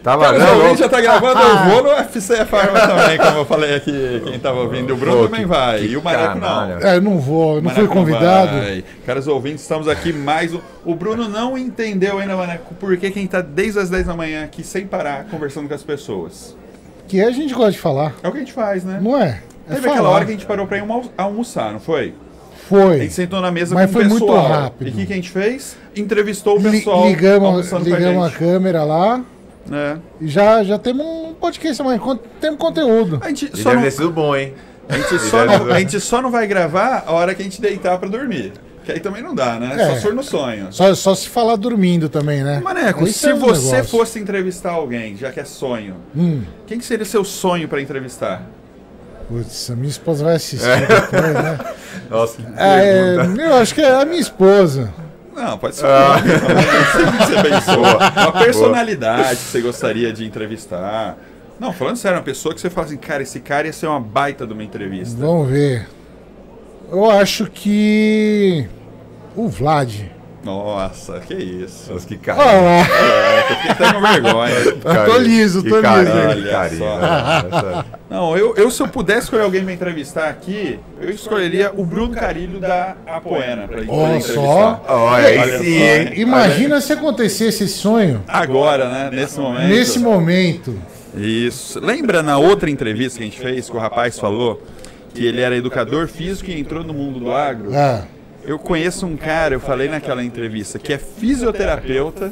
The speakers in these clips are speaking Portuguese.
Tava a gente já tá gravando, eu vou no UFC Pharma também, como eu falei aqui, quem tava ouvindo. O Bruno também vai, e o Maneco não. Eu não vou, não fui convidado. Caros ouvintes, estamos aqui mais um... O Bruno não entendeu ainda, Maneco, por que quem tá desde as 10 da manhã aqui sem parar, conversando com as pessoas. Que a gente gosta de falar. É o que a gente faz, né? Não é? Teve aquela hora que a gente parou pra ir almoçar, não foi? Foi. A gente sentou na mesa mas com o pessoal. Foi muito rápido. E o que a gente fez? Entrevistou o pessoal. Ligamos a câmera lá. É. E já temos um podcast, mas temos conteúdo. A gente só deve ter sido bom, hein? A gente só não vai gravar a hora que a gente deitar pra dormir. Que aí também não dá, né? Só se for no sonho. Só se falar dormindo também, né? Maneco, se você fosse entrevistar alguém, já que é sonho, quem que seria o seu sonho pra entrevistar? Putz, a minha esposa vai assistir depois, né? Nossa, que pergunta. Eu acho que é a minha esposa. Não, pode ser um nome também. Você pensou. Uma personalidade que você gostaria de entrevistar. Não, falando sério, uma pessoa que você fala assim, cara, esse cara ia ser uma baita de uma entrevista. Vamos ver. Eu acho que... o Vlad. Nossa, que isso. Nossa, que carinho. Eu fiquei até com vergonha. Tô liso. Olha só. Não, eu se eu pudesse escolher alguém pra entrevistar aqui, eu escolheria o Bruno Carilho da Apoena pra entrevistar. Olha sim, hein? Imagina se acontecesse esse sonho. Agora, né? Nesse momento. Nesse momento. Isso. Lembra na outra entrevista que a gente fez, que o rapaz falou que ele era educador físico e entrou no mundo do agro? Eu conheço um cara, eu falei naquela entrevista, que é fisioterapeuta.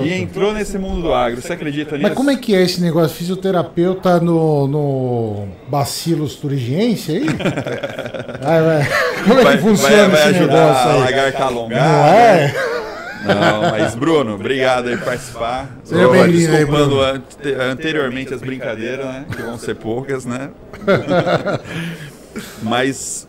E entrou nesse mundo do agro. Você acredita nisso? Mas como é que é esse negócio? Fisioterapeuta no Bacillus thuringiense aí? Como é que funciona esse negócio aí? A lagarta alongada. Não é? Não, mas Bruno, obrigado aí por participar. Seja bem-vindo aí, Desculpando anteriormente as brincadeiras, né? Que vão ser poucas, né? Mas...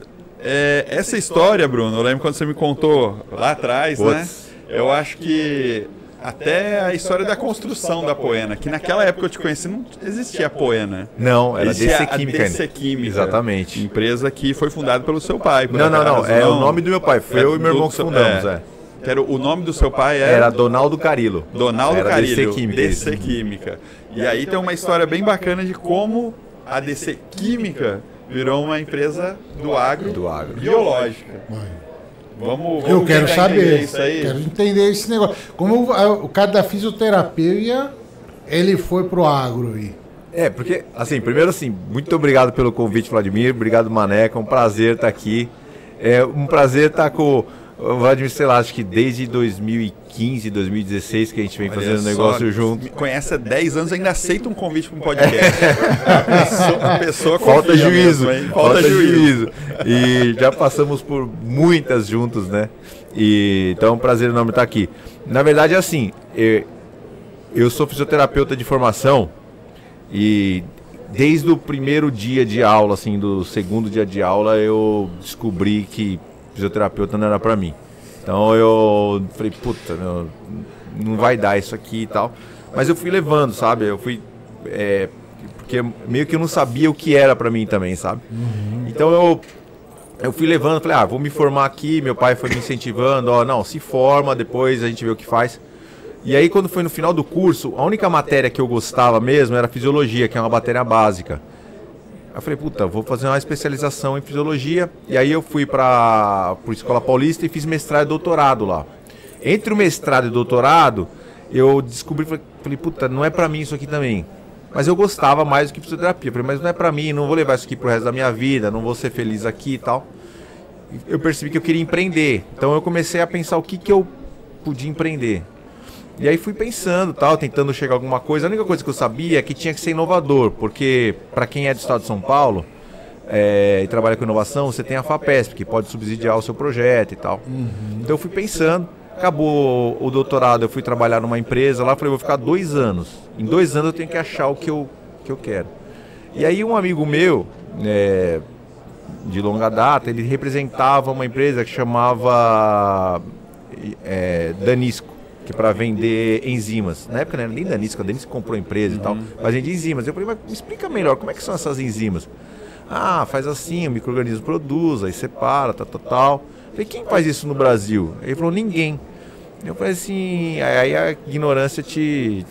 essa história, Bruno, eu lembro quando você me contou lá atrás, né? Eu acho que até a história da construção da Apoena, que naquela época eu te conheci, não existia a Apoena. Não, era DC Química. DC Química. Exatamente. Empresa que foi fundada pelo seu pai. Não, é o nome do meu pai. Foi eu e meu irmão que fundamos, O nome do seu pai era Donaldo Carillo. Donaldo Carillo, DC Química. E aí tem uma história bem bacana de como a DC Química virou uma empresa do agro biológica. Eu quero saber. Isso aí. Quero entender esse negócio. Como o cara da fisioterapia, ele foi pro agro aí. Porque, assim, primeiro assim, muito obrigado pelo convite, Vladimir. Obrigado, Maneco. É um prazer estar aqui. É um prazer estar com o Vladimir, sei lá, acho que desde 2015, 2016 que a gente vem fazendo negócio junto. Me conhece há 10 anos, ainda aceita um convite para um podcast. A pessoa falta juízo. Mesmo, falta juízo. E já passamos por muitas juntos, né? Então é um prazer enorme estar aqui. Na verdade, é assim, eu sou fisioterapeuta de formação e desde o primeiro dia de aula, assim, do segundo dia de aula, eu descobri que fisioterapeuta não era pra mim. Então eu falei, puta, não vai dar isso aqui e tal. Mas eu fui levando, sabe? Eu fui... porque meio que eu não sabia o que era pra mim também, sabe? Então eu fui levando, falei, vou me formar aqui. Meu pai foi me incentivando, não, se forma, depois a gente vê o que faz. E aí quando foi no final do curso, a única matéria que eu gostava mesmo era fisiologia, que é uma matéria básica. Eu falei, puta, vou fazer uma especialização em fisiologia. E aí eu fui para a Escola Paulista e fiz mestrado e doutorado lá. Entre o mestrado e o doutorado, eu descobri, falei, puta, não é para mim isso aqui também. Mas eu gostava mais do que fisioterapia. Eu falei, mas não é para mim, não vou levar isso aqui pro resto da minha vida, não vou ser feliz aqui e tal. Eu percebi que eu queria empreender. Então eu comecei a pensar o que eu podia empreender. E aí fui pensando, tentando chegar a alguma coisa. A única coisa que eu sabia é que tinha que ser inovador, porque para quem é do estado de São Paulo e trabalha com inovação, você tem a FAPESP, que pode subsidiar o seu projeto e tal. Então eu fui pensando, acabou o doutorado, eu fui trabalhar numa empresa lá, falei, vou ficar 2 anos. Em 2 anos eu tenho que achar o que eu quero. E aí um amigo meu, de longa data, ele representava uma empresa que chamava Danisco, que para vender enzimas. Na época não era nem Danisco, a Danisco comprou a empresa e tal, mas vendia enzimas. Eu falei, mas me explica melhor, como é que são essas enzimas? Faz assim, o micro-organismo produz, aí separa, tal. Falei, quem faz isso no Brasil? Ele falou, ninguém. Eu falei assim, aí a ignorância te...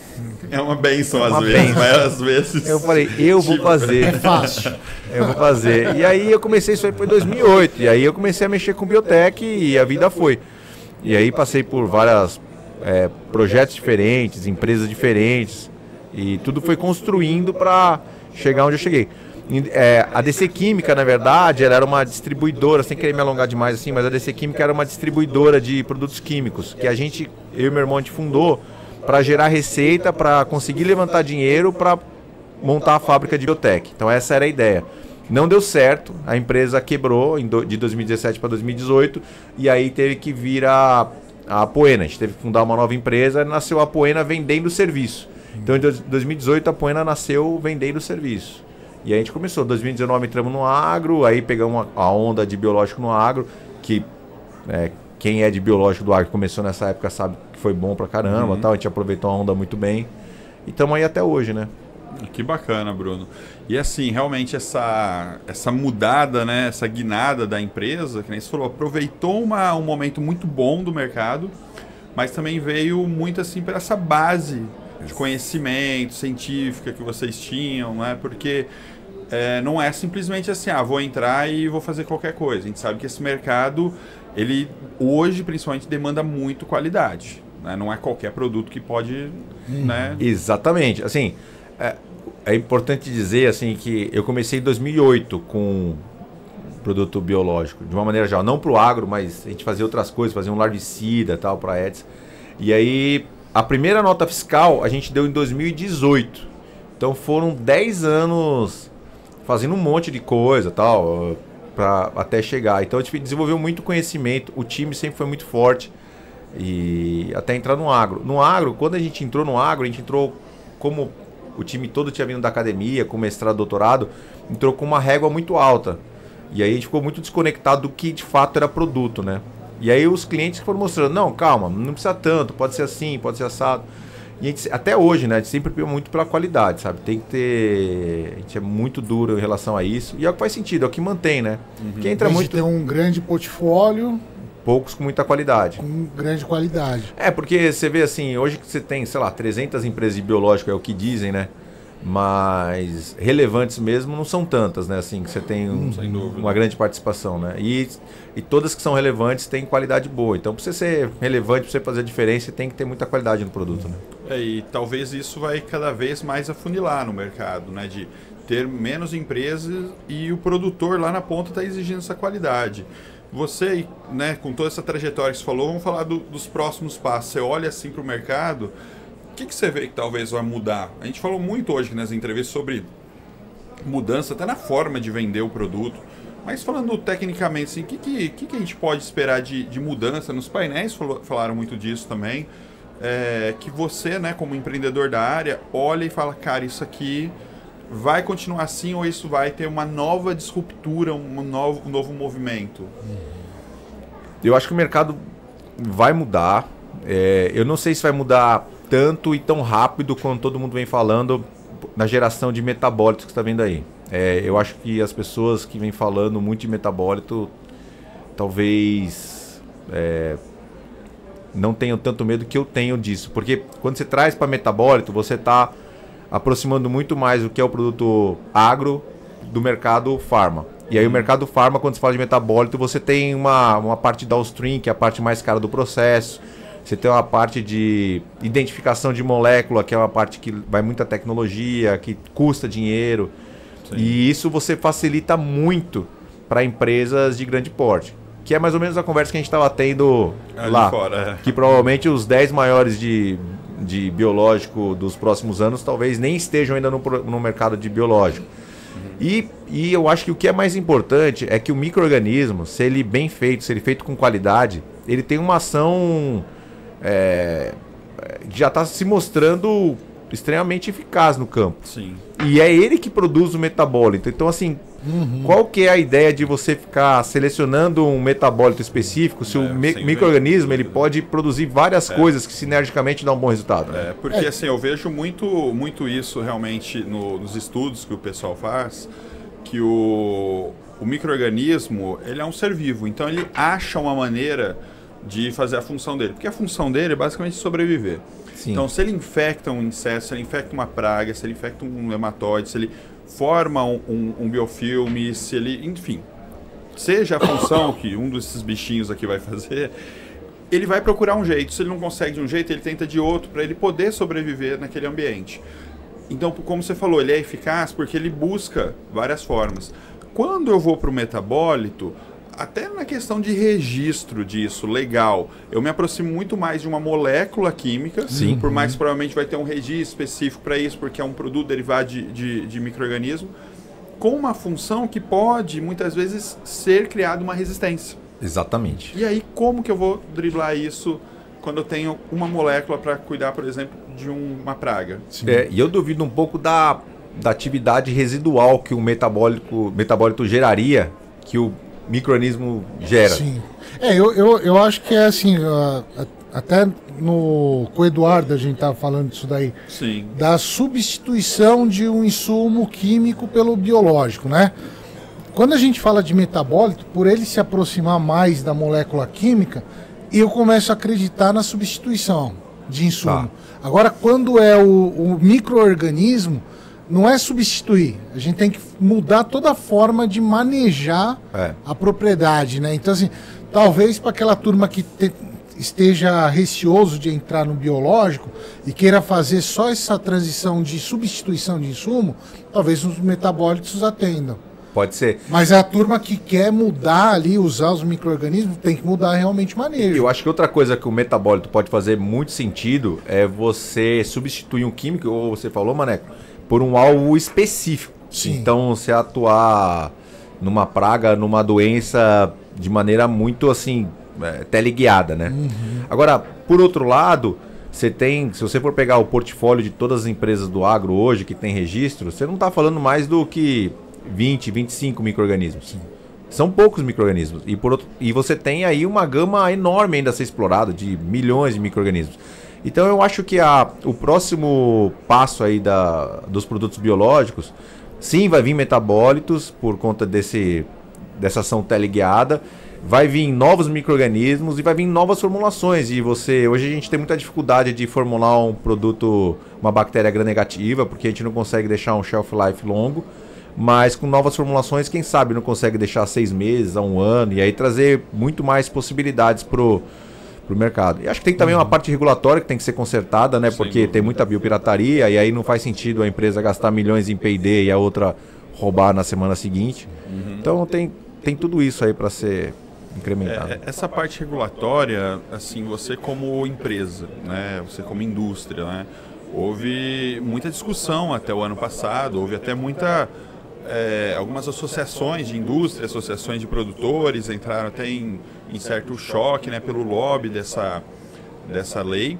É uma benção às vezes, mas às vezes... Eu falei, eu vou fazer. É fácil. Eu vou fazer. E aí eu comecei, isso aí foi em 2008, e aí eu comecei a mexer com biotech e a vida foi. E aí passei por vários projetos diferentes, empresas diferentes, e tudo foi construindo para chegar onde eu cheguei. A DC Química, na verdade, ela era uma distribuidora, sem querer me alongar demais assim, mas a DC Química era uma distribuidora de produtos químicos, que eu e meu irmão, a gente fundou para gerar receita, para conseguir levantar dinheiro, para montar a fábrica de biotech. Então essa era a ideia. Não deu certo, a empresa quebrou de 2017 para 2018, e aí teve que vir a Apoena. A gente teve que fundar uma nova empresa, nasceu a Apoena vendendo serviço. Então em 2018 a Apoena nasceu vendendo serviço. E aí a gente começou, em 2019 entramos no agro, aí pegamos a onda de biológico no agro, que quem é de biológico do agro começou nessa época sabe que foi bom pra caramba, tal, a gente aproveitou a onda muito bem. E estamos aí até hoje, né? Que bacana, Bruno. E assim, realmente essa mudada, né, essa guinada da empresa, que nem você falou, aproveitou um momento muito bom do mercado, mas também veio muito assim para essa base de conhecimento científica que vocês tinham, né? Porque não é simplesmente assim, vou entrar e vou fazer qualquer coisa. A gente sabe que esse mercado, ele hoje principalmente demanda muito qualidade, né? Não é qualquer produto que pode, né? Exatamente. Assim, é importante dizer assim que eu comecei em 2008 com produto biológico, de uma maneira geral, não para o agro, mas a gente fazia outras coisas, fazia um larvicida, tal, para Eds. E aí a primeira nota fiscal a gente deu em 2018. Então foram 10 anos fazendo um monte de coisa, tal, para até chegar. Então a gente desenvolveu muito conhecimento, o time sempre foi muito forte e até entrar no agro. No agro, quando a gente entrou no agro, a gente entrou como o time todo tinha vindo da academia, com mestrado, doutorado, entrou com uma régua muito alta. E aí a gente ficou muito desconectado do que de fato era produto, né? E aí os clientes foram mostrando, não, calma, não precisa tanto, pode ser assim, pode ser assado. E a gente, até hoje, né, a gente sempre pegou muito pela qualidade, sabe? Tem que ter... A gente é muito duro em relação a isso. E é o que faz sentido, é o que mantém, né? Que entra muito... tem um grande portfólio... Poucos com muita qualidade. Com grande qualidade. Porque você vê assim, hoje que você tem, sei lá, 300 empresas de biológico, é o que dizem, né? Mas relevantes mesmo não são tantas, né? Assim, que você tem uma grande participação, né? E todas que são relevantes têm qualidade boa. Então, para você ser relevante, para você fazer a diferença, você tem que ter muita qualidade no produto, né? E talvez isso vai cada vez mais afunilar no mercado, né? De ter menos empresas e o produtor lá na ponta está exigindo essa qualidade. Você, né, com toda essa trajetória que você falou, vamos falar dos próximos passos. Você olha assim para o mercado... O que você vê que talvez vai mudar? A gente falou muito hoje nas entrevistas sobre mudança, até na forma de vender o produto. Mas falando tecnicamente, assim, o que a gente pode esperar de mudança? Nos painéis falaram muito disso também. Que você, né, como empreendedor da área, olha e fala, cara, isso aqui vai continuar assim ou isso vai ter uma nova disruptura, um novo movimento? Eu acho que o mercado vai mudar. Eu não sei se vai mudar tanto e tão rápido quanto todo mundo vem falando na geração de metabólitos que está vendo aí. Eu acho que as pessoas que vêm falando muito de metabólito talvez não tenham tanto medo que eu tenho disso. Porque quando você traz para metabólito, você está aproximando muito mais o que é o produto agro do mercado farma. E aí o mercado farma, quando se fala de metabólito, você tem uma parte downstream, que é a parte mais cara do processo. Você tem uma parte de identificação de molécula, que é uma parte que vai muita tecnologia, que custa dinheiro. Sim. E isso você facilita muito para empresas de grande porte. Que é mais ou menos a conversa que a gente estava tendo ali lá. Fora, que provavelmente os 10 maiores de biológico dos próximos anos talvez nem estejam ainda no mercado de biológico. E eu acho que o que é mais importante é que o micro-organismo, se ele bem feito, se ele feito com qualidade, ele tem uma ação... já está se mostrando extremamente eficaz no campo. Sim. E é ele que produz o metabólito. Então, assim, qual que é a ideia de você ficar selecionando um metabólito específico se o micro-organismo ele pode produzir várias coisas que sinergicamente dão um bom resultado? Né? Porque assim, eu vejo muito isso realmente nos estudos que o pessoal faz, que o micro-organismo ele é um ser vivo, então ele acha uma maneira de fazer a função dele. Porque a função dele é basicamente sobreviver. Sim. Então, se ele infecta um inseto, se ele infecta uma praga, se ele infecta um nematóide, se ele forma um biofilme, se ele... Enfim, seja a função que um desses bichinhos aqui vai fazer, ele vai procurar um jeito. Se ele não consegue de um jeito, ele tenta de outro para ele poder sobreviver naquele ambiente. Então, como você falou, ele é eficaz porque ele busca várias formas. Quando eu vou para o metabólito, até na questão de registro disso, legal, eu me aproximo muito mais de uma molécula química, Sim. por mais que provavelmente vai ter um registro específico para isso, porque é um produto derivado de micro-organismo, com uma função que pode, muitas vezes, ser criada uma resistência. Exatamente. E aí, como que eu vou driblar isso quando eu tenho uma molécula para cuidar, por exemplo, de uma praga? E eu duvido um pouco da atividade residual que o metabólito geraria, que o micro-organismo gera. Sim. Eu acho que é assim, até com o Eduardo a gente estava falando disso daí. Sim. Da substituição de um insumo químico pelo biológico, né? Quando a gente fala de metabólito, por ele se aproximar mais da molécula química, eu começo a acreditar na substituição de insumo. Tá. Agora, quando é o micro-organismo, não é substituir. A gente tem que mudar toda a forma de manejar a propriedade, né? Então, assim, talvez para aquela turma que esteja receoso de entrar no biológico e queira fazer só essa transição de substituição de insumo, talvez os metabólitos atendam. Pode ser. Mas a turma que quer mudar ali, usar os micro-organismos, tem que mudar realmente o manejo. Eu acho que outra coisa que o metabólito pode fazer muito sentido é você substituir um químico, ou você falou, Maneco, por um alvo específico. Sim. Então, você atuar numa praga, numa doença de maneira muito assim, teleguiada, né? Uhum. Agora, por outro lado, se você for pegar o portfólio de todas as empresas do agro hoje que tem registro, você não está falando mais do que 20, 25 micro-organismos. Sim. São poucos micro-organismos. E você tem aí uma gama enorme ainda a ser explorada, de milhões de micro-organismos. Então eu acho que o próximo passo aí dos produtos biológicos, sim, vai vir metabólitos por conta dessa ação teleguiada, vai vir novos micro-organismos e vai vir novas formulações. E hoje a gente tem muita dificuldade de formular um produto, uma bactéria gram-negativa, porque a gente não consegue deixar um shelf life longo. Mas com novas formulações, quem sabe não consegue deixar 6 meses a 1 ano e aí trazer muito mais possibilidades pro mercado. E acho que tem também uma parte regulatória que tem que ser consertada, né? Porque tem muita biopirataria e aí não faz sentido a empresa gastar milhões em P&D e a outra roubar na semana seguinte. Então tem tudo isso aí para ser incrementado. Essa parte regulatória, assim, você como empresa, né? Você como indústria, né? Houve muita discussão até o ano passado, houve até algumas associações de indústria, associações de produtores entraram até em certo choque, né, pelo lobby dessa lei.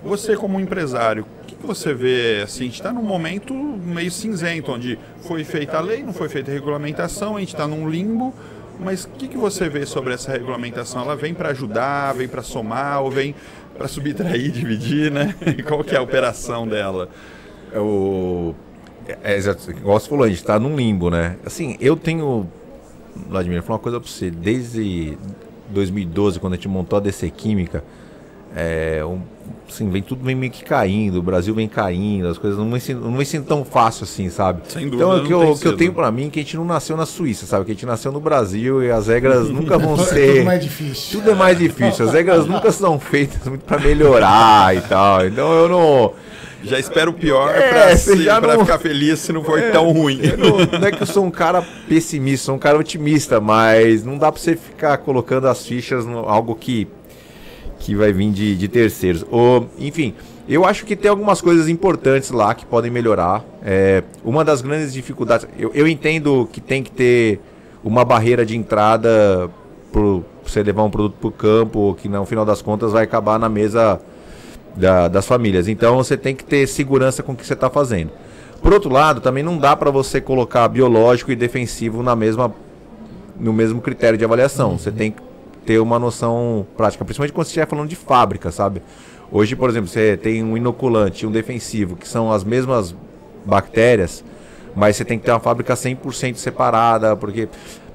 Você como empresário, o que você vê? Assim, a gente está num momento meio cinzento, onde foi feita a lei, não foi feita a regulamentação, a gente está num limbo, mas o que você vê sobre essa regulamentação? Ela vem para ajudar, vem para somar ou vem para subtrair, dividir, né? Qual que é a operação dela? Igual você falou, a gente está num limbo, né? Assim, Vladimir, vou falar uma coisa para você. Desde 2012, quando a gente montou a DC Química, assim, tudo vem meio que caindo, o Brasil vem caindo, as coisas não vem sendo tão fácil assim, sabe? Sem dúvida. Então, o que eu tenho para mim é que a gente não nasceu na Suíça, sabe? Que a gente nasceu no Brasil e as regras nunca vão ser... Tudo mais difícil. Tudo é mais difícil, as regras nunca são feitas muito para melhorar e tal. Então eu não... Já espero o pior pra ficar feliz se não for tão ruim. Não é que eu sou um cara pessimista, sou um cara otimista, mas não dá pra você ficar colocando as fichas em algo que vai vir de terceiros. Enfim, eu acho que tem algumas coisas importantes lá que podem melhorar. Uma das grandes dificuldades... Eu entendo que tem que ter uma barreira de entrada pra você levar um produto pro campo, que no final das contas vai acabar na mesa... das famílias. Então você tem que ter segurança com o que você está fazendo. Por outro lado, também não dá para você colocar biológico e defensivo no mesmo critério de avaliação. Você tem que ter uma noção prática, principalmente quando você estiver falando de fábrica, sabe? Hoje, por exemplo, você tem um inoculante e um defensivo, que são as mesmas bactérias, mas você tem que ter uma fábrica 100% separada, porque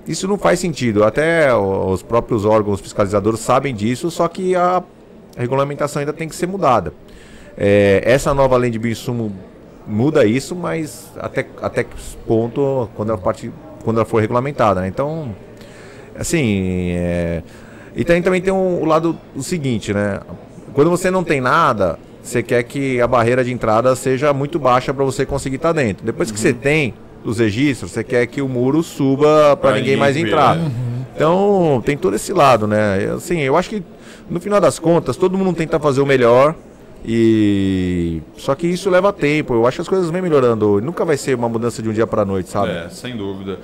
Isso não faz sentido. Até os próprios órgãos fiscalizadores sabem disso, só que a regulamentação ainda tem que ser mudada. Essa nova lei de bioinsumo muda isso, mas até que ponto quando ela for regulamentada, né? Então, assim, e também tem o lado seguinte, né? Quando você não tem nada, você quer que a barreira de entrada seja muito baixa para você conseguir estar dentro. Depois que você tem os registros, você quer que o muro suba para ninguém mais entrar. Então, tem todo esse lado, né? Assim, eu acho que no final das contas, todo mundo tenta fazer o melhor. Só que isso leva tempo. Eu acho que as coisas vêm melhorando. Nunca vai ser uma mudança de um dia para a noite, sabe? Sem dúvida.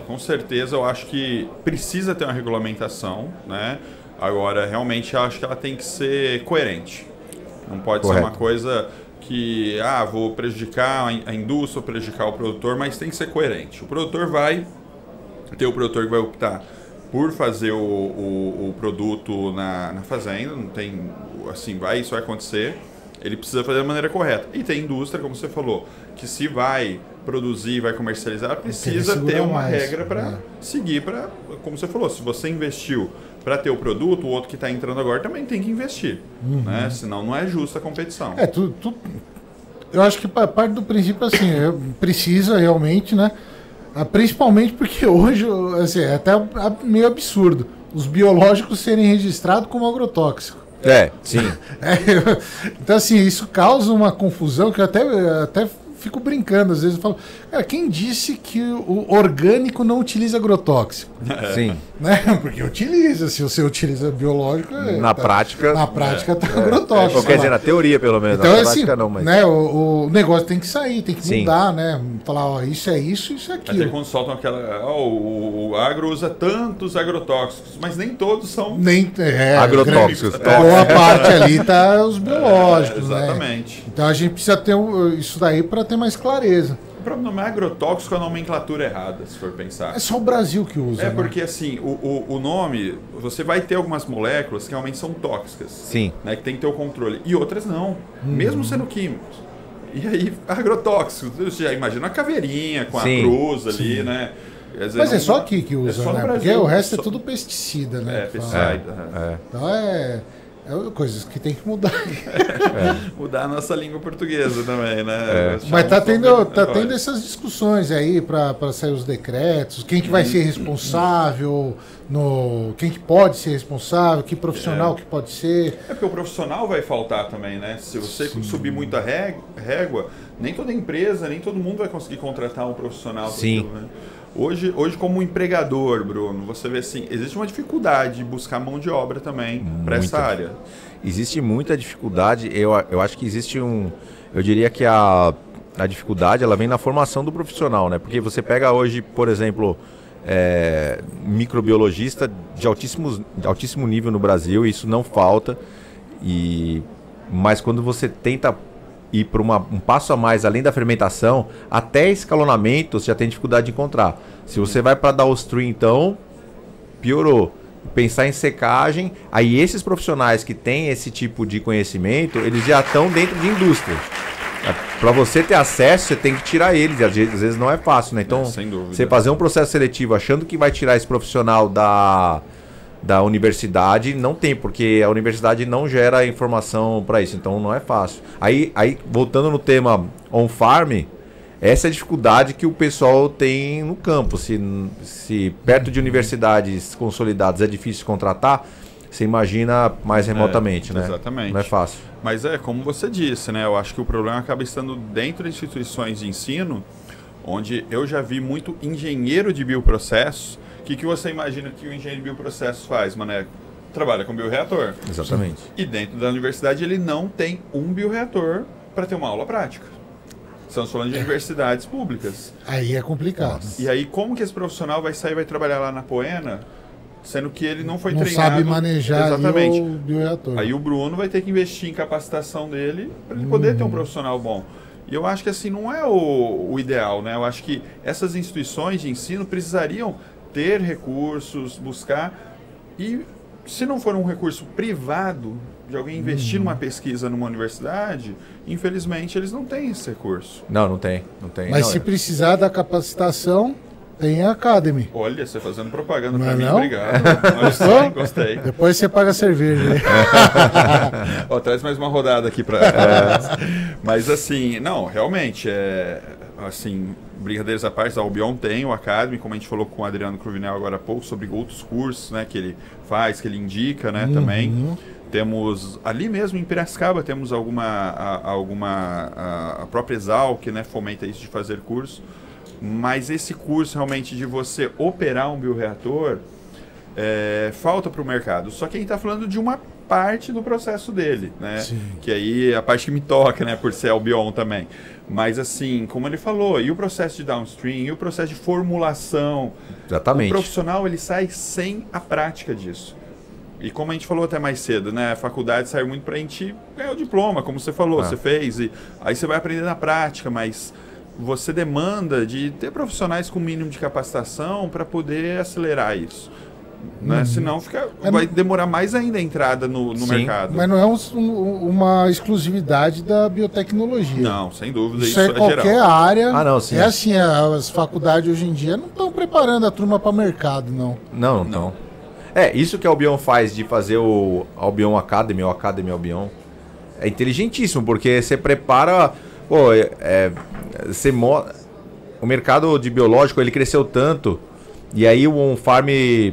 Com certeza eu acho que precisa ter uma regulamentação, né? Agora, realmente, eu acho que ela tem que ser coerente. Não pode ser uma coisa que, vou prejudicar a indústria, vou prejudicar o produtor, mas tem que ser coerente. O produtor vai ter o produtor que vai optar por fazer o produto na fazenda, não tem, assim, isso vai acontecer, ele precisa fazer da maneira correta. E tem indústria, como você falou, que se vai produzir, vai comercializar, precisa ter uma regra para seguir, como você falou, se você investiu para ter o produto, o outro que está entrando agora também tem que investir, né? Senão não é justa a competição. Eu acho que parte do princípio, assim, precisa realmente, né? Principalmente porque hoje, assim, é até meio absurdo os biológicos serem registrados como agrotóxico. Sim. Então, assim, isso causa uma confusão que eu até fico brincando, às vezes eu falo, cara, quem disse que o orgânico não utiliza agrotóxico? Sim. Né? Porque utiliza, se você utiliza biológico... Na prática tá agrotóxico. Quer dizer, na teoria, pelo menos. Então, na assim, prática não, mas... né, o negócio tem que sair, tem que mudar, né? Falar, isso é isso, isso é aquilo. Até quando soltam aquela... o agro usa tantos agrotóxicos, mas nem todos são... agrotóxicos. Boa parte ali tá os biológicos, exatamente. Né? Então a gente precisa ter isso daí para ter mais clareza. O próprio nome é agrotóxico, é a nomenclatura errada, se for pensar. É só o Brasil que usa. Porque assim, o nome, você vai ter algumas moléculas que realmente são tóxicas. Sim. Né, que tem que ter o controle. E outras não, mesmo sendo químicos. E aí, agrotóxicos, você já imagina a caveirinha com a cruz ali, né? Dizer, mas é só aqui que usa, só né? Porque o resto é tudo pesticida, né? Pesticida. Então coisas que tem que mudar. Mudar a nossa língua portuguesa também, né? Mas tá tendo essas discussões aí para sair os decretos, quem que vai ser responsável, quem que pode ser responsável, que profissional que pode ser. Porque o profissional vai faltar também, né? Se você subir muito a régua, nem toda empresa, nem todo mundo vai conseguir contratar um profissional. Sim. Né? Hoje, como empregador, Bruno, você vê assim, existe uma dificuldade de buscar mão de obra também para essa área. Existe muita dificuldade. Eu acho que existe eu diria que a dificuldade ela vem na formação do profissional, né? Porque você pega hoje, por exemplo, microbiologista de altíssimo nível no Brasil, isso não falta. Mas quando você tenta ir para um passo a mais além da fermentação, até escalonamento você já tem dificuldade de encontrar. Se você vai para downstream, então, piorou. Pensar em secagem, aí esses profissionais que têm esse tipo de conhecimento, eles já estão dentro de indústria. Para você ter acesso, você tem que tirar eles, e às vezes não é fácil, né? Então, sem dúvida. Você fazer um processo seletivo achando que vai tirar esse profissional da universidade, não tem, porque a universidade não gera informação para isso, então não é fácil. Aí voltando no tema on-farm, essa é a dificuldade que o pessoal tem no campo. Se perto de universidades consolidadas é difícil contratar, você imagina mais remotamente, né? Exatamente. Não é fácil. Mas como você disse, né? Eu acho que o problema acaba estando dentro de instituições de ensino, onde eu já vi muito engenheiro de bioprocessos. O que você imagina que o engenheiro de bioprocessos faz, Maneco? Trabalha com bioreator. Exatamente. E dentro da universidade ele não tem um bioreator para ter uma aula prática. Estamos falando de universidades públicas. Aí é complicado. E aí como que esse profissional vai sair e vai trabalhar lá na Poena, sendo que ele não foi não treinado? Não sabe manejar exatamente o bioreator. Aí o Bruno vai ter que investir em capacitação dele para ele poder ter um profissional bom. E eu acho que assim não é o ideal, né? Eu acho que essas instituições de ensino precisariam ter recursos, buscar, e se não for um recurso privado, de alguém investir numa pesquisa numa universidade, infelizmente eles não têm esse recurso. Não tem. Mas se precisar da capacitação, tem a Academy. Olha, você fazendo propaganda não pra mim, não? obrigado. Gostou? Gostei. Depois você paga a cerveja. Ó, traz mais uma rodada aqui pra... Mas assim, não, realmente, assim, brincadeiras à parte, a Albion tem o Academy, como a gente falou com o Adriano Cruvinel agora há pouco, sobre outros cursos, né, que ele faz, que ele indica, né, também. Temos, ali mesmo em Piracicaba, temos a própria Exalc, né, fomenta isso de fazer curso, mas esse curso realmente de você operar um bioreator, falta para o mercado. Só que a gente está falando de uma parte do processo dele, né? Sim. Que aí é a parte que me toca, né, por ser Albion também. Mas assim, como ele falou, e o processo de downstream, e o processo de formulação. Exatamente. O profissional, ele sai sem a prática disso. E como a gente falou até mais cedo, né? A faculdade saiu muito para a gente ganhar o diploma, como você falou, você fez, e aí você vai aprender na prática, mas você demanda de ter profissionais com mínimo de capacitação para poder acelerar isso. Né? Senão vai demorar mais ainda a entrada no mercado. Mas não é uma exclusividade da biotecnologia. Não, sem dúvida. Isso é qualquer geral. área. Sim. É assim, as faculdades hoje em dia não estão preparando a turma para mercado, não. Não. Isso que a Albion faz de fazer o Albion Academy, ou Academy Albion, é inteligentíssimo, porque você prepara... o mercado de biológico, ele cresceu tanto, e aí o On-Farm,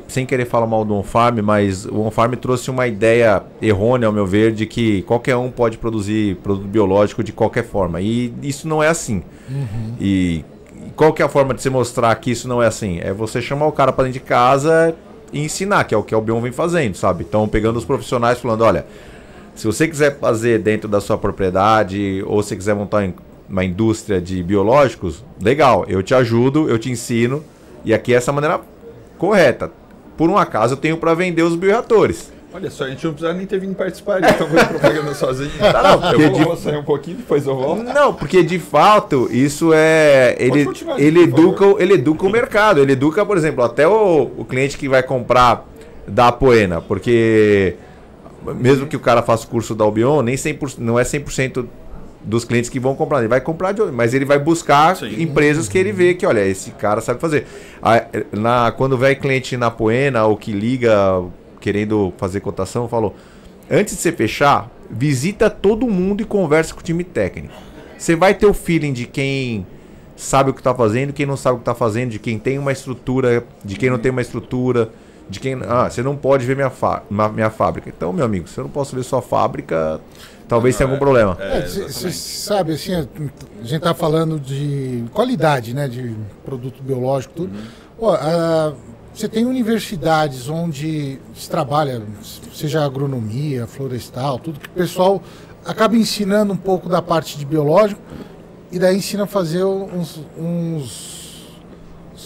sem querer falar mal do On-Farm, mas o On-Farm trouxe uma ideia errônea, ao meu ver, de que qualquer um pode produzir produto biológico de qualquer forma, e isso não é assim. E qual que é a forma de você mostrar que isso não é assim? É você chamar o cara para dentro de casa e ensinar, que é o que a Albion vem fazendo, sabe? Então, pegando os profissionais falando, olha, se você quiser fazer dentro da sua propriedade, ou se quiser montar uma indústria de biológicos, legal, eu te ajudo, eu te ensino, e aqui é essa maneira correta. Por um acaso, eu tenho para vender os bioreatores. Olha só, a gente não precisa nem ter vindo participar, então vou propaganda sozinho. Eu vou sair um pouquinho, depois eu volto. Não, porque de fato, isso é... Ele educa o mercado. Ele educa, por exemplo, até o cliente que vai comprar da Apoena. Porque mesmo que o cara faça o curso da Albion, nem 100%, não é 100% dos clientes que vão comprar. Ele vai comprar de outro, mas ele vai buscar empresas que ele vê que, olha, esse cara sabe fazer. Quando vai cliente na Apoena ou que liga... querendo fazer cotação, falou, antes de você fechar, visita todo mundo e conversa com o time técnico. Você vai ter o feeling de quem sabe o que está fazendo, quem não sabe o que está fazendo, de quem tem uma estrutura, de quem não tem uma estrutura, de quem... você não pode ver minha fábrica. Então, meu amigo, se eu não posso ver sua fábrica, talvez tenha algum problema. Você sabe, assim, a gente está falando de qualidade, né, de produto biológico, tudo. Você tem universidades onde se trabalha, seja agronomia, florestal, tudo que o pessoal acaba ensinando um pouco da parte de biológico e daí ensina a fazer uns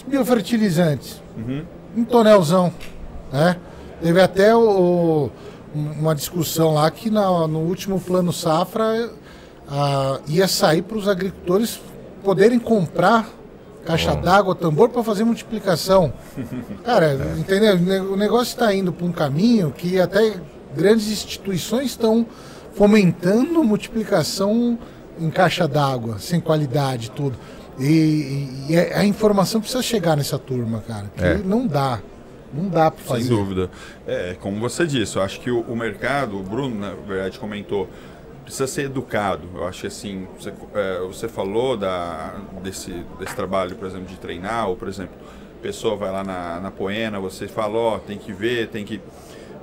biofertilizantes. Um tonelzão, né? Teve até uma discussão lá que no último plano safra ia sair para os agricultores poderem comprar caixa d'água, tambor para fazer multiplicação. Cara, entendeu? O negócio está indo para um caminho que até grandes instituições estão fomentando multiplicação em caixa d'água, sem qualidade, tudo. E a informação precisa chegar nessa turma, cara. Que não dá para fazer. Sem dúvida. Como você disse, eu acho que o mercado, o Bruno, na verdade, comentou, precisa ser educado. Eu acho que assim, você falou desse trabalho, por exemplo, de treinar, ou por exemplo, a pessoa vai lá na Apoena, você fala, tem que ver, tem que...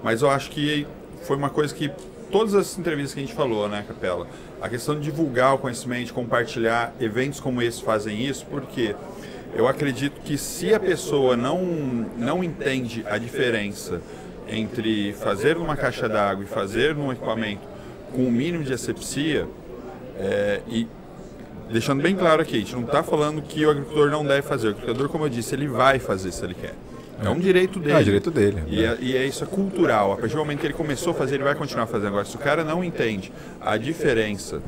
Mas eu acho que foi uma coisa que todas as entrevistas que a gente falou, né, Capela? A questão de divulgar o conhecimento, de compartilhar, eventos como esse fazem isso, porque eu acredito que se a pessoa não entende a diferença entre fazer numa caixa d'água e fazer num equipamento com o mínimo de asepsia, e deixando bem claro aqui, a gente não está falando que o agricultor não deve fazer. O agricultor, como eu disse, ele vai fazer se ele quer. É um direito dele. É direito dele. E isso é cultural. A partir do momento que ele começou a fazer, ele vai continuar fazendo. Agora, se o cara não entende a diferença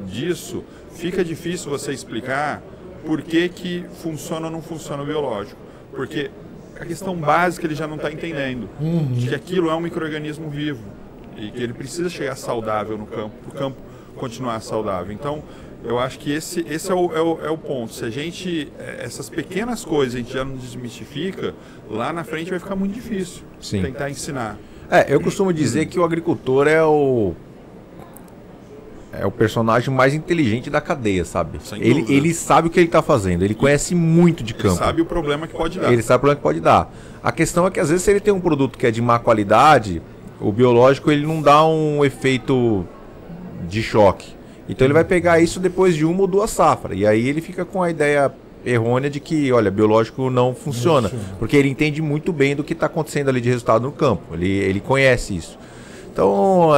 disso, fica difícil você explicar por que funciona ou não funciona o biológico. Porque a questão básica ele já não está entendendo. De que aquilo é um micro-organismo vivo. E que ele precisa chegar saudável no campo, para o campo continuar saudável. Então, Eu acho que esse é o ponto. Se a gente, essas pequenas coisas a gente já não desmistifica, lá na frente vai ficar muito difícil tentar ensinar. Eu costumo dizer que o agricultor é o personagem mais inteligente da cadeia, sabe? Ele sabe o que ele está fazendo, ele conhece muito de campo. Ele sabe o problema que pode dar. Ele sabe o problema que pode dar. A questão é que às vezes se ele tem um produto que é de má qualidade, o biológico ele não dá um efeito de choque. Então ele vai pegar isso depois de 1 ou 2 safras. E aí ele fica com a ideia errônea de que, olha, biológico não funciona. Porque ele entende muito bem do que está acontecendo ali de resultado no campo. Ele conhece isso. Então,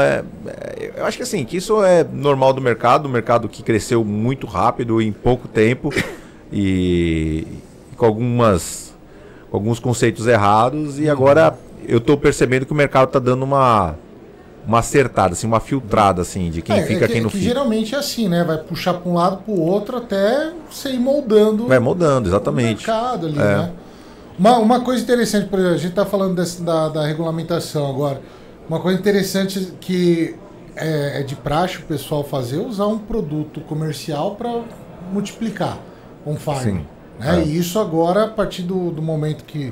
eu acho que assim, que isso é normal do mercado, um mercado que cresceu muito rápido em pouco tempo e com alguns conceitos errados, e agora eu estou percebendo que o mercado está dando uma acertada, assim, uma filtrada assim, de quem fica, quem não fica. Geralmente é assim, né? Vai puxar para um lado, para o outro, até você ir moldando. Vai moldando, exatamente. O mercado ali, né? Uma coisa interessante, por exemplo, a gente está falando da regulamentação agora. Uma coisa interessante que é de praxe o pessoal fazer, usar um produto comercial para multiplicar um farm. Né? E isso agora, a partir do momento que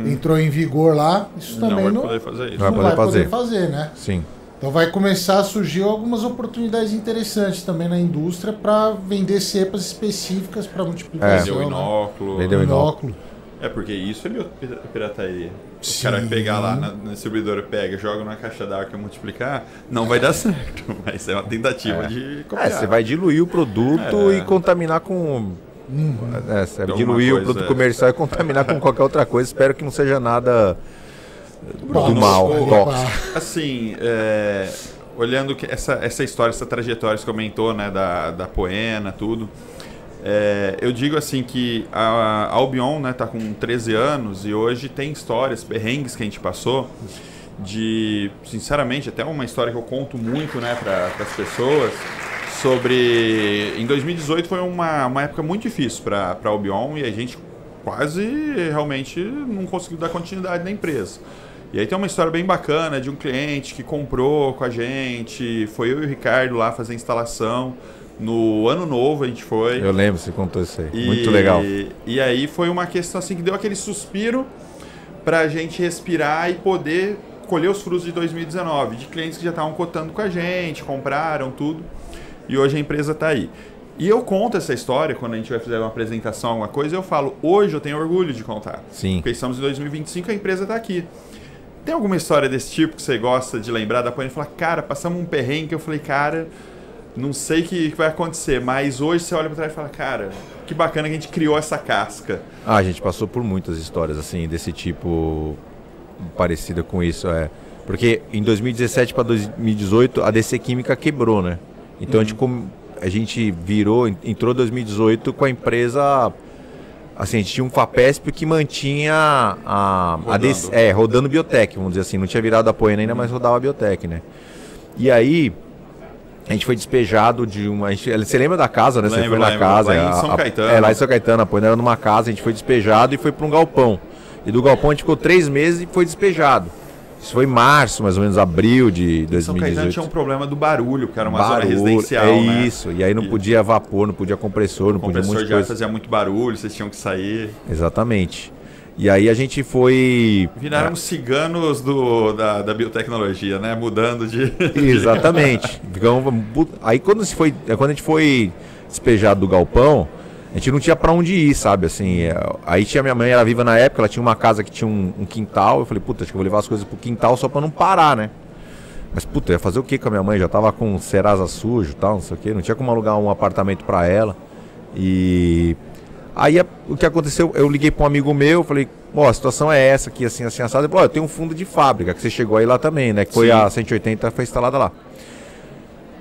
entrou em vigor lá, isso também não vai poder fazer, né? Sim. Então vai começar a surgir algumas oportunidades interessantes também na indústria para vender cepas específicas para multiplicação. Vender o inóculo. Vender o inóculo. Porque isso é pirataria. O cara pegar lá na distribuidora, joga na caixa d'água e multiplicar, não vai dar certo. Mas é uma tentativa de copiar. Você vai diluir o produto e contaminar com... Você vai diluir o produto comercial e contaminar com qualquer outra coisa. Espero que não seja nada do mal. Assim, olhando que essa história, essa trajetória que você comentou, né, da Poena, tudo... eu digo assim que a Albion, né, tá com 13 anos e hoje tem histórias, perrengues que a gente passou de, sinceramente, até uma história que eu conto muito, né, para as pessoas, sobre... Em 2018 foi uma época muito difícil para a Albion e a gente quase realmente não conseguiu dar continuidade na empresa. E aí tem uma história bem bacana de um cliente que comprou com a gente, foi eu e o Ricardo lá fazer a instalação. No ano novo a gente foi. Eu lembro, você contou isso aí. Muito legal. E aí foi uma questão assim que deu aquele suspiro pra gente respirar e poder colher os frutos de 2019. De clientes que já estavam cotando com a gente, compraram tudo. E hoje a empresa tá aí. E eu conto essa história quando a gente vai fazer uma apresentação, alguma coisa, eu falo, hoje eu tenho orgulho de contar. Sim. Porque estamos em 2025 e a empresa tá aqui. Tem alguma história desse tipo que você gosta de lembrar da Poena e falar, cara, passamos um perrengue que eu falei, cara... Não sei o que vai acontecer, mas hoje você olha para trás e fala, cara, que bacana que a gente criou essa casca. A gente passou por muitas histórias assim, desse tipo, parecida com isso. Porque em 2017 para 2018 a DC Química quebrou, né? Então a gente entrou em 2018 com a empresa... Assim, a gente tinha um FAPESP que mantinha rodando biotech, vamos dizer assim. Não tinha virado a Poena ainda, mas rodava a biotech, né? E aí... A gente foi despejado de uma... Você lembra da casa, né? Você foi na casa. Lá em São Caetano. Lá em São Caetano. A Poena era numa casa, a gente foi despejado e foi para um galpão. E do galpão a gente ficou 3 meses e foi despejado. Isso foi em março, mais ou menos, abril de 2018. São Caetano tinha um problema do barulho, que era uma zona residencial, né? Isso. E aí não podia vapor, não podia compressor, não podia muita coisa. Fazia muito barulho, vocês tinham que sair. Exatamente. E aí a gente foi... Viraram ciganos da biotecnologia, né? Mudando de... Exatamente. Aí quando a gente foi despejado do galpão, a gente não tinha pra onde ir, sabe? Assim, aí minha mãe era viva na época, ela tinha uma casa que tinha um quintal. Eu falei, puta, acho que eu vou levar as coisas pro quintal só pra não parar, né? Mas, puta, ia fazer o que com a minha mãe? Já tava com Serasa sujo e tal, não sei o que. Não tinha como alugar um apartamento pra ela. E... Aí o que aconteceu, eu liguei para um amigo meu, falei, a situação é essa aqui, assim, assim, assado. Ele falou, eu tenho um fundo de fábrica, que você chegou aí lá também, né? Que foi a 180, foi instalada lá.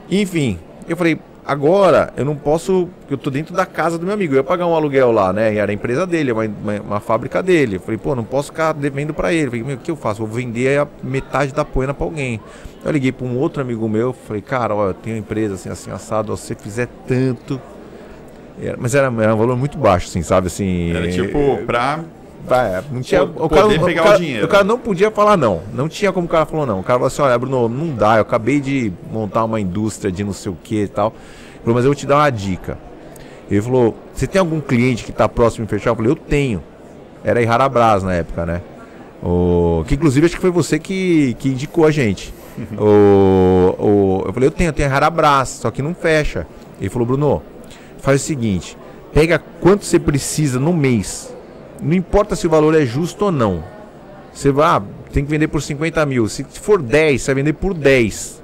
Enfim, eu falei, agora eu não posso, eu tô dentro da casa do meu amigo, eu ia pagar um aluguel lá, né? E era a empresa dele, uma fábrica dele. Eu falei, não posso ficar devendo para ele. Eu falei, o que eu faço? Vou vender a metade da Poena para alguém. Eu liguei para um outro amigo meu, falei, cara, eu tenho uma empresa assim, assim, assado, se você fizer tanto... Mas era um valor muito baixo, assim, sabe? Assim, era tipo pra... Não tinha, pegar o dinheiro. O cara não podia falar não. Não tinha como o cara falou não. O cara falou assim, olha, Bruno, não dá. Eu acabei de montar uma indústria de não sei o que e tal. Ele falou, mas eu vou te dar uma dica. Ele falou, você tem algum cliente que está próximo de fechar? Eu falei, eu tenho. Era Iharabras na época, né? Que inclusive acho que foi você que indicou a gente. Eu falei, eu tenho Iharabras, só que não fecha. Ele falou, Bruno, faz o seguinte, pega quanto você precisa no mês. Não importa se o valor é justo ou não. Você vai, tem que vender por 50 mil. Se for 10, você vai vender por 10.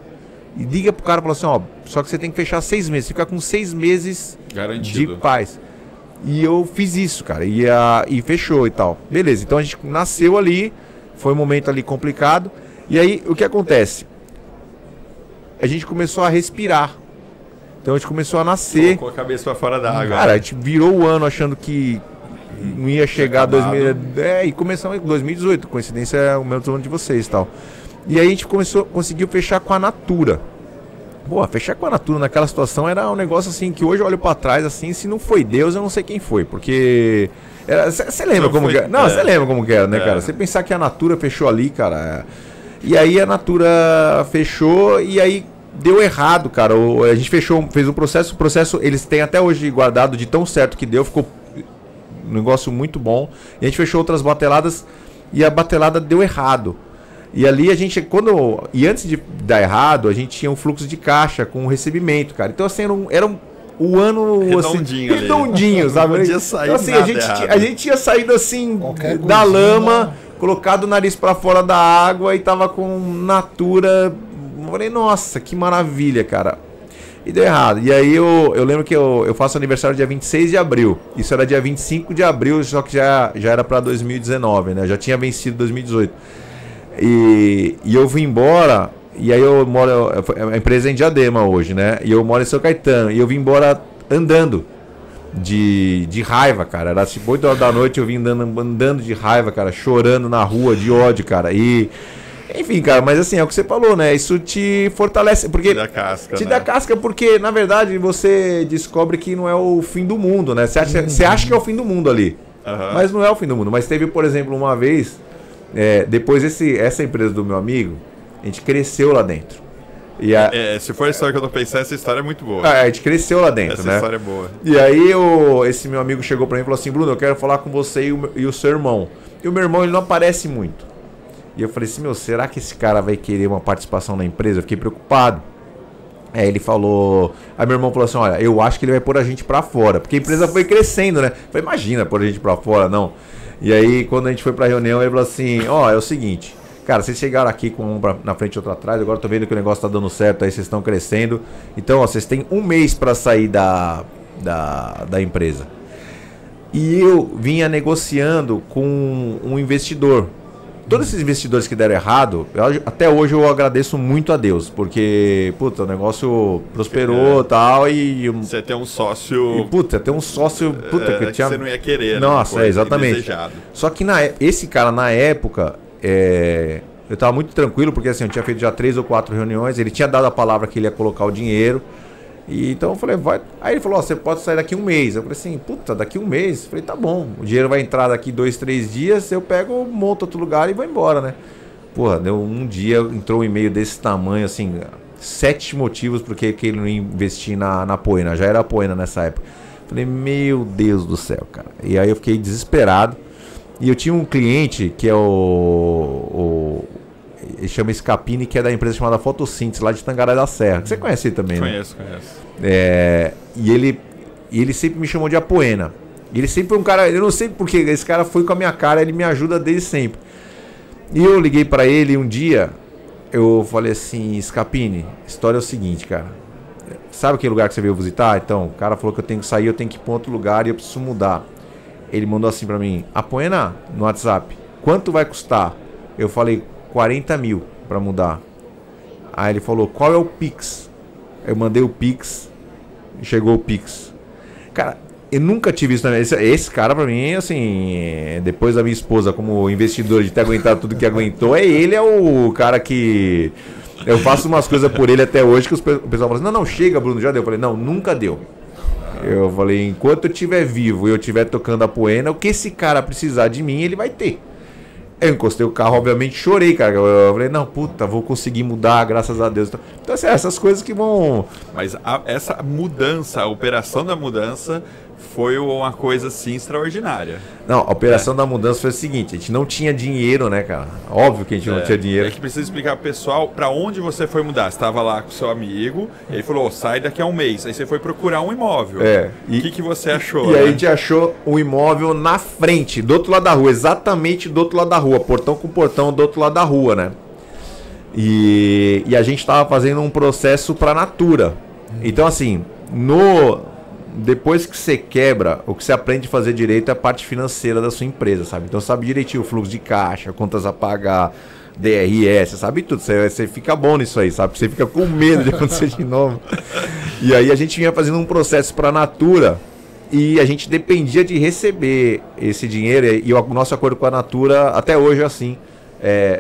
E liga pro cara e fala assim, ó, só que você tem que fechar 6 meses. Você fica com 6 meses garantido de paz. E eu fiz isso, cara. E fechou e tal. Beleza, então a gente nasceu ali. Foi um momento ali complicado. E aí, o que acontece? A gente começou a respirar. Então a gente começou a nascer. Colocou a cabeça pra fora da água. Cara, a gente virou o ano achando que não ia chegar a 2010. E começamos em 2018. Coincidência é o mesmo ano de vocês e tal. E aí a gente conseguiu fechar com a Natura. Pô, fechar com a Natura naquela situação era um negócio assim que hoje eu olho pra trás assim, se não foi Deus, eu não sei quem foi, porque você lembra como que era? Não, você lembra como que era, né, cara? Você pensar que a Natura fechou ali, cara. E aí a Natura fechou e aí deu errado, cara. A gente fez o processo eles têm até hoje guardado de tão certo que deu, ficou um negócio muito bom. E a gente fechou outras bateladas e a batelada deu errado. E ali a gente, antes de dar errado, a gente tinha um fluxo de caixa com o recebimento, cara. Então assim, era um ano redondinho, sabe? Não podia sair então, assim, a gente tinha saído assim da coisinha, lama, colocado o nariz pra fora da água e tava com Natura. Eu falei, nossa, que maravilha, cara. E deu errado. E aí eu lembro que eu faço aniversário dia 26 de abril. Isso era dia 25 de abril, só que já era pra 2019, né? Já tinha vencido 2018. E eu vim embora, e aí eu moro, a empresa é em Diadema hoje, né? E eu moro em São Caetano, e eu vim embora andando de raiva, cara. Era tipo 8 horas da noite, eu vim andando de raiva, cara, chorando na rua, de ódio, cara. E, enfim, cara, mas assim, é o que você falou, né? Isso te fortalece, porque... Te dá casca, te dá casca, porque, na verdade, você descobre que não é o fim do mundo, né? Você acha que é o fim do mundo ali, mas não é o fim do mundo. Mas teve, por exemplo, uma vez... depois essa empresa do meu amigo, a gente cresceu lá dentro. Se for a história que eu tô pensando, essa história é muito boa. A gente cresceu lá dentro, essa né? História é boa. E aí esse meu amigo chegou pra mim e falou assim, Bruno, eu quero falar com você e o seu irmão. E o meu irmão, ele não aparece muito. E eu falei assim, será que esse cara vai querer uma participação na empresa? Eu fiquei preocupado. Aí ele falou... Aí meu irmão falou assim, olha, eu acho que ele vai pôr a gente pra fora. Porque a empresa foi crescendo, né? Eu falei, imagina pôr a gente pra fora, não. E aí, quando a gente foi pra reunião, ele falou assim, é o seguinte, cara, vocês chegaram aqui com um na frente e outro atrás, agora eu tô vendo que o negócio tá dando certo, aí vocês estão crescendo. Então, vocês têm um mês pra sair da empresa. E eu vinha negociando com um investidor. Todos esses investidores que deram errado, até hoje eu agradeço muito a Deus, porque, puta, o negócio prosperou e tal, e... Você tem um sócio... Tem um sócio... que tinha... você não ia querer, nossa, exatamente. Só que esse cara, na época, eu tava muito tranquilo, porque assim, eu tinha feito já 3 ou 4 reuniões, ele tinha dado a palavra que ele ia colocar o dinheiro, e então eu falei, vai... Aí ele falou, você pode sair daqui um mês. Eu falei assim, daqui um mês? Eu falei, tá bom, o dinheiro vai entrar daqui 2, 3 dias, eu pego, monto outro lugar e vou embora, né? Porra, deu um dia, entrou um e-mail desse tamanho, assim, 7 motivos porque ele não ia investir na Poena, já era Poena nessa época. Eu falei, meu Deus do céu, cara. E aí eu fiquei desesperado, e eu tinha um cliente que é ele chama Scapini, que é da empresa chamada Fotossíntese, lá de Tangará da Serra. Você conhece ele também, né? Conheço. E ele sempre me chamou de Apoena. Ele sempre foi um cara, eu não sei porque, esse cara foi com a minha cara, ele me ajuda desde sempre. E eu liguei pra ele um dia, eu falei assim, Scapini, a história é o seguinte, cara. Sabe aquele lugar que você veio visitar? Então, o cara falou que eu tenho que sair, eu tenho que ir pra outro lugar e eu preciso mudar. Ele mandou assim pra mim, Apoena, no WhatsApp, quanto vai custar? Eu falei, 40 mil pra mudar. Aí ele falou, qual é o Pix? Eu mandei o Pix, chegou o Pix. Cara, eu nunca tive isso. Esse cara pra mim, assim, depois da minha esposa como investidor de ter aguentado tudo que aguentou, ele é o cara que... Eu faço umas coisas por ele até hoje que o pessoal fala assim, não, chega, Bruno, já deu. Eu falei, não, nunca deu. Eu falei, enquanto eu estiver vivo e eu estiver tocando a Poena, o que esse cara precisar de mim, ele vai ter. Eu encostei o carro, obviamente chorei, cara. Eu falei, não, puta, vou conseguir mudar, graças a Deus. Então, assim, essas coisas que vão... Mas essa mudança, a operação da mudança foi uma coisa, assim, extraordinária. Não, a operação da mudança foi o seguinte, a gente não tinha dinheiro, né, cara? Óbvio que a gente não tinha dinheiro. É que precisa explicar pro pessoal pra onde você foi mudar. Você estava lá com seu amigo, e ele falou, sai daqui a um mês. Aí você foi procurar um imóvel. O que você achou? E aí a gente achou um imóvel na frente, do outro lado da rua, exatamente do outro lado da rua, portão com portão do outro lado da rua, né? E a gente estava fazendo um processo para Natura. Então, assim, depois que você quebra, o que você aprende a fazer direito é a parte financeira da sua empresa, sabe? Então sabe direitinho o fluxo de caixa, contas a pagar, DRS, sabe tudo. Você fica bom nisso aí, sabe? Você fica com medo de acontecer de novo. E aí a gente vinha fazendo um processo para a Natura e a gente dependia de receber esse dinheiro. E o nosso acordo com a Natura até hoje é assim.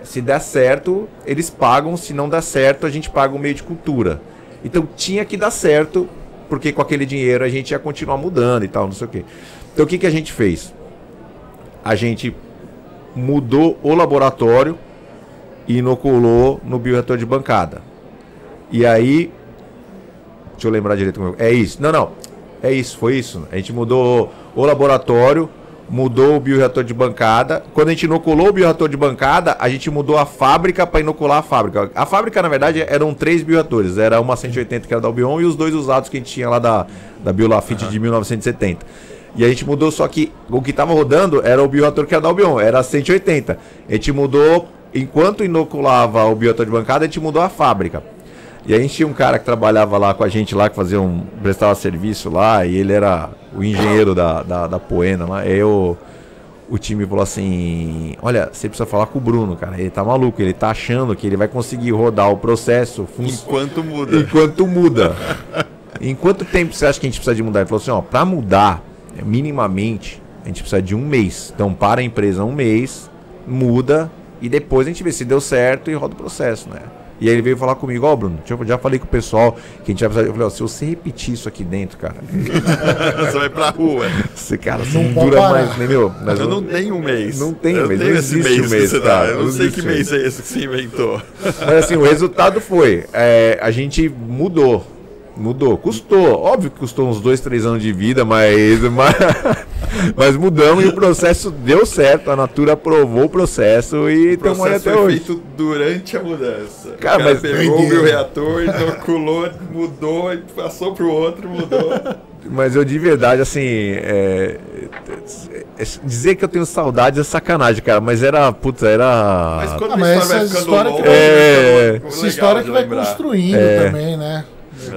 Se der certo, eles pagam. Se não der certo, a gente paga o meio de cultura. Então tinha que dar certo, porque com aquele dinheiro a gente ia continuar mudando e tal, não sei o quê. Então o que a gente fez? A gente mudou o laboratório e inoculou no bioreator de bancada. E aí, deixa eu lembrar direito como é isso. Não, é isso, foi isso. A gente mudou o laboratório, mudou o bioreator de bancada. Quando a gente inoculou o bioreator de bancada, a gente mudou a fábrica para inocular a fábrica. A fábrica, na verdade, eram 3 bioreatores. Era uma 180 que era da Albion e os 2 usados que a gente tinha lá da Biolafite de 1970. E a gente mudou, só que o que estava rodando era o bioreator que era da Albion, era 180. A gente mudou, enquanto inoculava o bioreator de bancada, a gente mudou a fábrica. E a gente tinha um cara que trabalhava lá com a gente, lá, que prestava serviço lá, e ele era o engenheiro da Poena lá. Aí o time falou assim, olha, você precisa falar com o Bruno, cara, ele tá maluco, ele tá achando que ele vai conseguir rodar o processo enquanto muda. Em quanto tempo você acha que a gente precisa de mudar? Ele falou assim, ó, pra mudar, minimamente, a gente precisa de um mês. Então para a empresa 1 mês, muda, e depois a gente vê se deu certo e roda o processo, né? E aí ele veio falar comigo, Bruno, eu já falei com o pessoal que a gente vai precisar. Eu falei, se você repetir isso aqui dentro, cara, você vai pra rua. Você não dura mais, nem meu. Mas eu não tenho um mês. Não tem um mês, não existe um mês, cara. Eu não sei que mês é esse que você inventou. Mas assim, o resultado foi, a gente mudou. Custou, óbvio que custou uns 2, 3 anos de vida, mas mudamos e o processo deu certo, a Natura aprovou o processo e estamos aí até hoje. Feito durante a mudança. Cara, mas pegou o bioreator, inoculou, mudou, e passou pro outro, mudou. Mas eu de verdade, assim, dizer que eu tenho saudade é sacanagem, cara, mas era. Mas quando a história vai ficando longa, essa história que vai construindo também, né?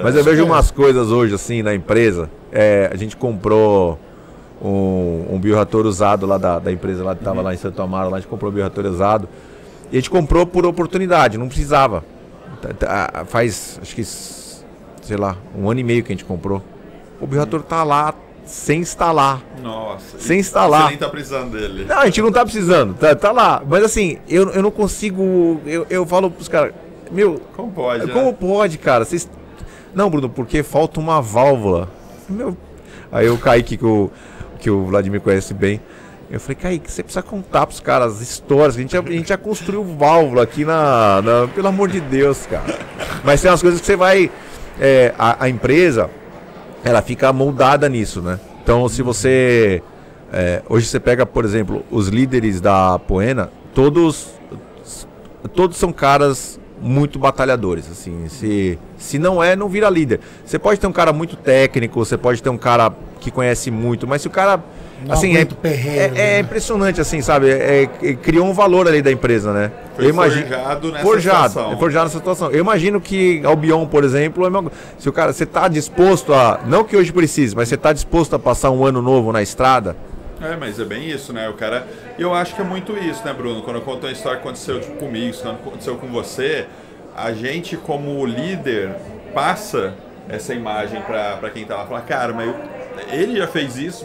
Mas eu vejo umas coisas hoje, assim, na empresa. A gente comprou um bioreator usado lá da empresa lá que estava lá em Santo Amaro. Lá a gente comprou um bioreator usado. E a gente comprou por oportunidade, não precisava. Faz, acho que, sei lá, 1 ano e meio que a gente comprou. O bioreator tá lá sem instalar. Nossa. Sem instalar. Você nem tá precisando dele. Não, a gente não tá precisando. Tá lá. Mas assim, eu não consigo. Eu falo pros caras, meu. Como pode? Como pode, cara? Vocês. Não, Bruno, porque falta uma válvula. Meu... Aí o Kaique, que o Vladimir conhece bem, eu falei, Kaique, você precisa contar pros caras as histórias, a gente já construiu válvula aqui pelo amor de Deus, cara. Mas tem umas coisas que você vai... a empresa, ela fica moldada nisso, né? Então, se você... hoje você pega, por exemplo, os líderes da Poena, todos são caras muito batalhadores, assim, se não não vira líder. Você pode ter um cara muito técnico, você pode ter um cara que conhece muito, mas se o cara, não assim, é impressionante, assim, sabe, criou um valor ali da empresa, né? Foi forjado nessa situação. Forjado nessa situação. Eu imagino que Albion, por exemplo, se o cara, você tá disposto não que hoje precise, mas você tá disposto a passar um ano novo na estrada? Mas é bem isso, né? O cara... Eu acho que é muito isso, né, Bruno? Quando eu conto uma história que aconteceu comigo, quando aconteceu com você, a gente, como líder, passa essa imagem pra quem tá lá. Fala, cara, mas ele já fez isso.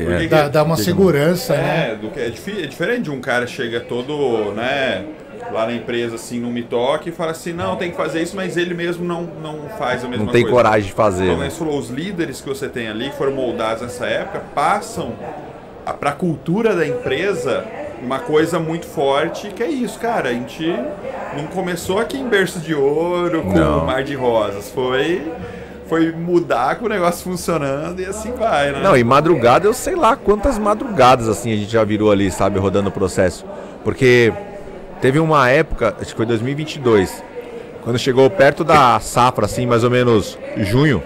Dá uma segurança, né? É diferente de um cara chega todo, né, lá na empresa, assim, não me toque e fala assim, não, tem que fazer isso, mas ele mesmo não faz a mesma coisa. Não tem coragem de fazer. Então, você falou, os líderes que você tem ali, que foram moldados nessa época, passam para a cultura da empresa uma coisa muito forte, que é isso, cara. A gente não começou aqui em berço de ouro, com um mar de rosas. Foi mudar com o negócio funcionando e assim vai, né? Não, e madrugada, eu sei lá quantas madrugadas assim a gente já virou ali, sabe, rodando o processo. Porque teve uma época, acho que foi 2022, quando chegou perto da safra, assim, mais ou menos junho,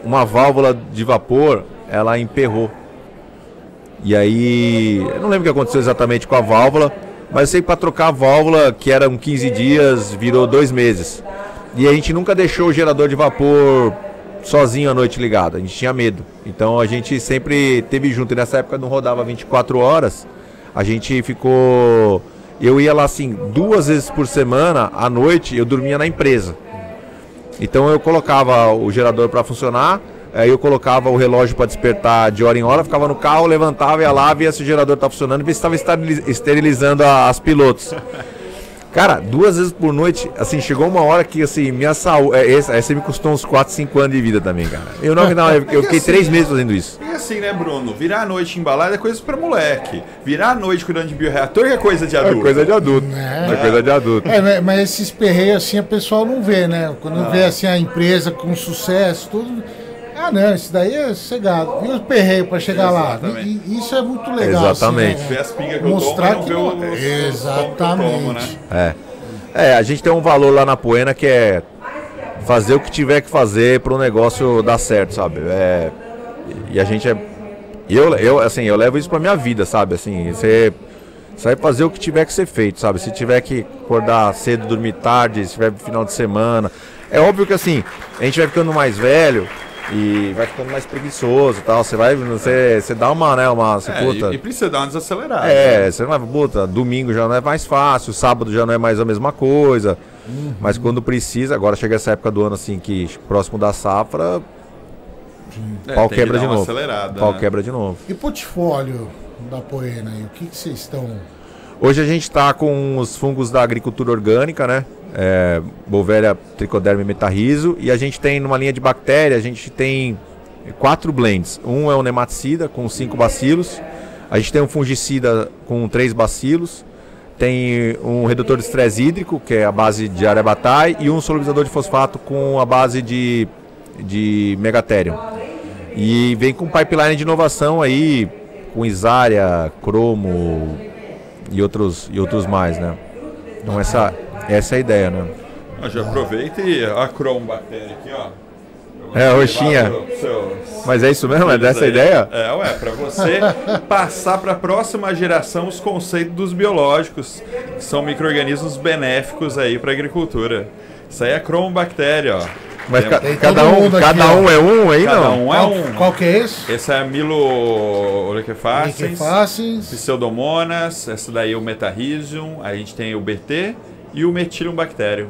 uma válvula de vapor, ela emperrou. E aí, eu não lembro o que aconteceu exatamente com a válvula, mas eu sei que para trocar a válvula, que eram 15 dias, virou 2 meses. E a gente nunca deixou o gerador de vapor sozinho à noite ligado, a gente tinha medo. Então a gente sempre teve junto, e nessa época não rodava 24 horas, a gente ficou... Eu ia lá assim, 2 vezes por semana, à noite, eu dormia na empresa. Então eu colocava o gerador para funcionar, aí eu colocava o relógio para despertar de hora em hora, ficava no carro, levantava, ia lá, via se o gerador estava funcionando e via se estava esterilizando as pilotos. Cara, 2 vezes por noite, assim, chegou uma hora que, assim, minha saúde... Essa me custou uns 4, 5 anos de vida também, cara. Eu fiquei 3 meses fazendo isso. E assim, né, Bruno? Virar a noite embalada é coisa pra moleque. Virar a noite cuidando de bioreator é coisa de adulto. É coisa de adulto. É coisa de adulto. Mas esses perreios, assim, o pessoal não vê, né? Quando vê, assim, a empresa com sucesso, tudo... Ah, não, isso daí é sossegado. E os perreios para chegar lá? E isso é muito legal. Exatamente. Assim, né? As pingas que mostrar eu tomo, que exatamente. Né? A gente tem um valor lá na Poena que é fazer o que tiver que fazer para o negócio dar certo, sabe? E a gente eu levo isso para minha vida, sabe? Assim, você vai fazer o que tiver que ser feito, sabe? Se tiver que acordar cedo, dormir tarde, se tiver final de semana. É óbvio que assim, a gente vai ficando mais velho e vai ficando mais preguiçoso e tal. Você dá uma, né? E precisa dar uma desacelerada. Você não vai, puta, domingo já não é mais fácil, sábado já não é mais a mesma coisa. Mas quando precisa, agora chega essa época do ano assim, que próximo da safra, pau quebra de novo. Pau quebra de novo. E o portfólio da Poena aí, o que vocês estão... Hoje a gente está com os fungos da agricultura orgânica, né? Bovéria, Trichoderma e Metarrhizo. E a gente tem, numa linha de bactéria, a gente tem 4 blends. Um é um nematicida com 5 bacilos. A gente tem um fungicida com 3 bacilos. Tem um redutor de estresse hídrico, que é a base de Arabatae. E um solubilizador de fosfato com a base de Megatherium. E vem com pipeline de inovação aí, com Isaria, Cromo e outros mais, né? Então essa é a ideia, né? Já aproveita e a Cromo Bactéria aqui, ó. Roxinha. Mas é isso mesmo? É dessa a ideia? Pra você passar para a próxima geração os conceitos dos biológicos, que são micro-organismos benéficos aí para a agricultura. Isso aí é a Cromo Bactéria, ó. Mas cada um é um aí, cada não? Um é um. Qual que é esse? Esse é a Liquefacens, Pseudomonas, essa daí é o Metarrhizium, a gente tem o BT e o Metylium Bacterium.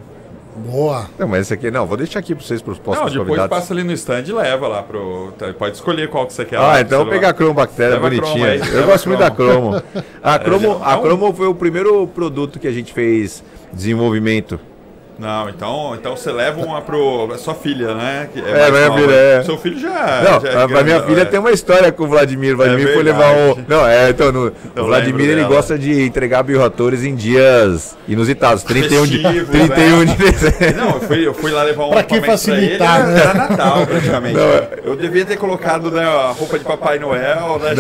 Boa. Não, mas esse aqui não, vou deixar aqui para vocês, para os próximos depois convidados. Passa ali no stand e leva lá pode escolher qual que você quer lá. Então vou pegar a Cromo Bactéria, bonitinha. Eu gosto muito da Cromo. A Cromo foi o primeiro produto que a gente fez desenvolvimento. Não, então você leva uma pro sua filha, né? Que minha filha, Seu filho já. A minha filha tem uma história com o Vladimir. O Vladimir foi levar o. O Vladimir ele gosta de entregar bioreatores em dias inusitados. 31 de dezembro. Não, eu fui lá levar um. Pra que facilitar, né? Era Natal, praticamente. Eu devia ter colocado, né, a roupa de Papai Noel, né?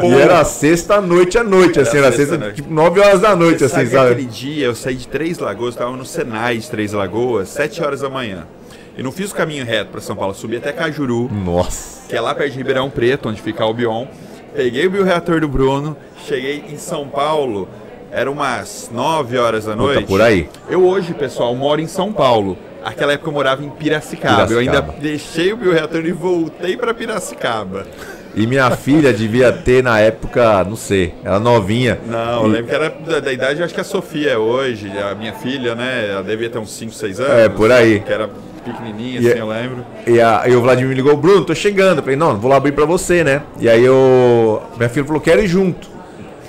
E era sexta-noite à noite, assim, era sexta, tipo 9 horas da noite, assim, sabe? Aquele dia eu saí de Três Lagoas, tava no Senai de Três Lagoas, 7 horas da manhã. E não fiz o caminho reto para São Paulo, subi até Cajuru. Nossa. Que é lá perto de Ribeirão Preto, onde fica o Bion. Peguei o bioreator do Bruno, cheguei em São Paulo, eram umas 9 horas da noite. Por aí. Eu hoje, pessoal, moro em São Paulo. Naquela época eu morava em Piracicaba. Eu ainda deixei o bioreator e voltei para Piracicaba. E minha filha devia ter na época, não sei, ela novinha. Não, eu lembro que era da idade, acho que a Sofia é hoje, a minha filha, né? Ela devia ter uns 5, 6 anos. Por aí. Que era pequenininha, assim, eu lembro. E o Vladimir me ligou, Bruno, tô chegando. Eu falei, não, vou lá abrir pra você, né? E aí minha filha falou, quero ir junto.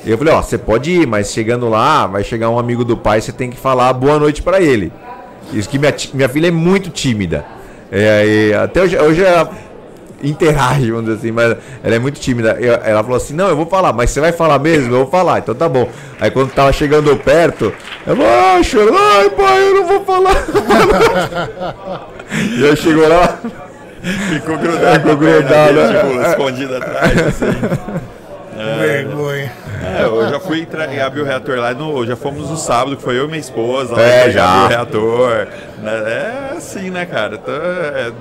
E eu falei, você pode ir, mas chegando lá, vai chegar um amigo do pai, você tem que falar boa noite pra ele. Isso que minha filha é muito tímida. Até hoje interage, vamos dizer assim, mas ela é muito tímida. Ela falou assim, não, eu vou falar, mas você vai falar mesmo? Eu vou falar, então tá bom. Aí quando tava chegando perto, ela falou, chorando, ai pai, eu não vou falar. E aí chegou lá, ficou grudada, tipo, escondida atrás, assim. Vergonha. Eu já fui entregar bioreator lá, já fomos no sábado, que foi eu e minha esposa, lá já. bioreator. É assim, né, cara? Então,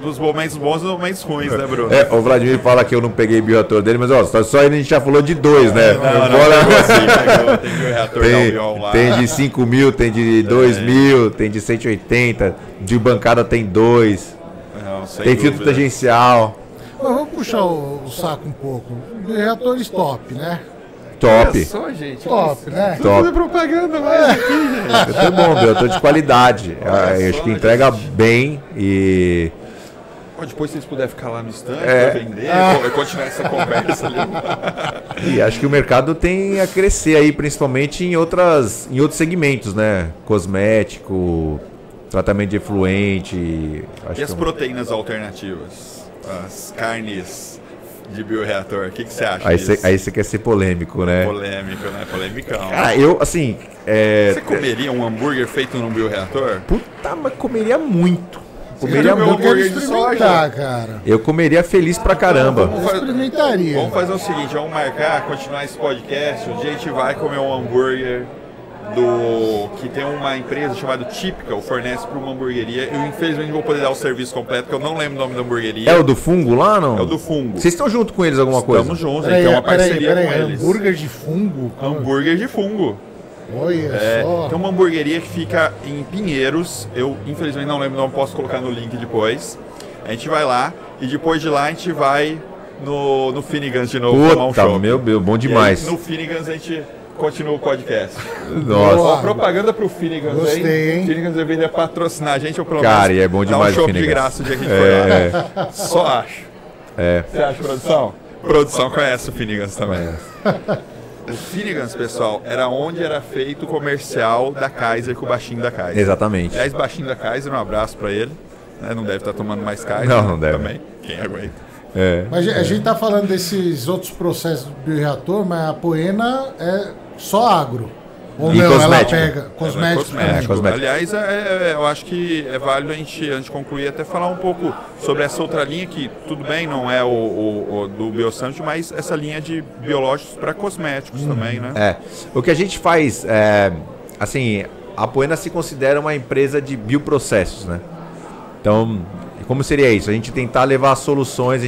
dos momentos bons e dos momentos ruins, né, Bruno? O Vladimir fala que eu não peguei bioreator dele, mas ó, só aí a gente já falou de 2, né? Não, tem bioreator da Albion lá. Tem de 5 mil, tem de 2 mil, tem de 180, de bancada tem 2, tem filtro tangencial. Mas vamos puxar o saco um pouco. Reatores top, né? Top. É só, gente. Top, né? Top. Tudo propaganda mais aqui, gente. Foi bom, bioreator de qualidade. Eu acho que entrega bem e... Depois se vocês puderem ficar lá no stand para vender e continuar essa conversa ali. E acho que o mercado tem a crescer aí, principalmente em outros segmentos, né? Cosmético, tratamento de efluente. E as proteínas alternativas? As carnes de bioreator, o que você acha disso? Aí você quer ser polêmico, né? Polêmico, né? Polemicão. Cara, eu, assim... Você comeria um hambúrguer feito num bioreator? Puta, mas comeria muito. Comeria muito. Eu quero experimentar, cara. Eu comeria feliz pra caramba. Eu experimentaria. Vamos fazer o seguinte, vamos marcar, continuar esse podcast, um dia a gente vai comer um hambúrguer que tem uma empresa chamada Typical, fornece para uma hamburgueria. Eu infelizmente não vou poder dar o serviço completo, porque eu não lembro o nome da hamburgueria. É o do fungo lá, não? É o do fungo. Vocês estão junto com eles alguma coisa? Estamos juntos, a gente tem uma parceria com eles. Hambúrguer de fungo? Hambúrguer de fungo. Olha só. Tem uma hamburgueria que fica em Pinheiros. Eu infelizmente não lembro, não posso colocar no link depois. A gente vai lá e depois de lá a gente vai no Finnegan's de novo tomar um show. Meu Deus, bom demais. E aí, no Finnegan's a gente continua o podcast. Nossa. Propaganda pro Finnegan's. Gostei, hein? Finnegan's deveria patrocinar a gente ou pelo menos cara, e é bom demais dar um o show de graça o dia que a gente for lá. Só acho. Você acha, produção? Produção conhece o Finnegan's também. O Finnegan's, pessoal, era onde era feito o comercial da Kaiser com o baixinho da Kaiser. Exatamente. Aliás, baixinho da Kaiser, um abraço pra ele. Não deve estar tomando mais Kaiser. Não deve. Também. Quem aguenta? Mas a gente tá falando desses outros processos do bioreator, mas a Poena é só agro. Ou e não, cosmético. ela pega cosmético. Aliás, eu acho que é válido a gente, antes de concluir, até falar um pouco sobre essa outra linha que, tudo bem, não é o do Biosummit, mas essa linha de biológicos para cosméticos também, né? O que a gente faz, assim, a Poena se considera uma empresa de bioprocessos, né? Então, como seria isso? A gente tentar levar soluções,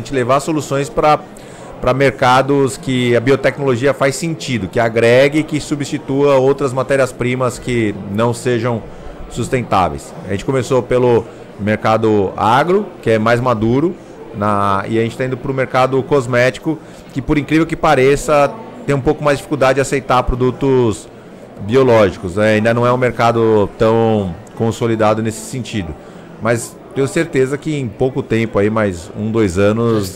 para mercados que a biotecnologia faz sentido, que agregue e que substitua outras matérias-primas que não sejam sustentáveis. A gente começou pelo mercado agro, que é mais maduro, e a gente está indo para o mercado cosmético, que por incrível que pareça, tem um pouco mais de dificuldade de aceitar produtos biológicos, né? Ainda não é um mercado tão consolidado nesse sentido. Mas tenho certeza que em pouco tempo, aí, mais 1-2 anos,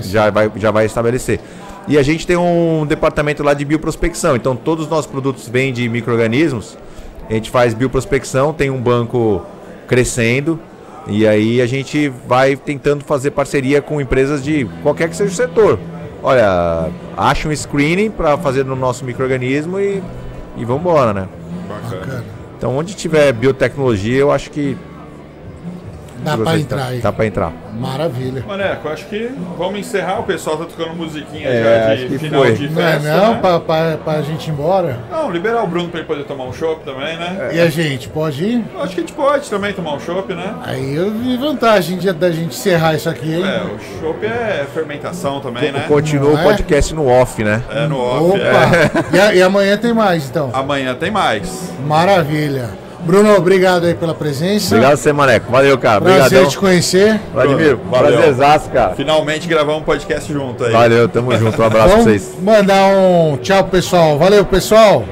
já vai estabelecer. E a gente tem um departamento lá de bioprospecção, então todos os nossos produtos vêm de micro-organismos, a gente faz bioprospecção, tem um banco crescendo, e aí a gente vai tentando fazer parceria com empresas de qualquer que seja o setor. Olha, acha um screening para fazer no nosso micro-organismo e vamos embora, né? Bacana. Então onde tiver biotecnologia, eu acho que dá pra entrar aí. Dá pra entrar. Maravilha. Maneco, acho que vamos encerrar. O pessoal tá tocando musiquinha já de final de festa. Não, né? pra gente ir embora. Não, liberar o Bruno pra ele poder tomar um chopp também, né? E a gente, pode ir? Acho que a gente pode também tomar um chopp, né? Aí eu vi vantagem da gente encerrar isso aqui, hein? O chopp é fermentação também, né? Continua o podcast no off, né? No off. Opa! E amanhã tem mais, então? Amanhã tem mais. Maravilha. Bruno, obrigado aí pela presença. Obrigado você, Maneco. Valeu, cara. Prazer te conhecer. Vladimir, prazerzaço, cara. Finalmente gravamos um podcast junto aí. Valeu, tamo junto. Um abraço pra vocês. Mandar um tchau, pessoal. Valeu, pessoal.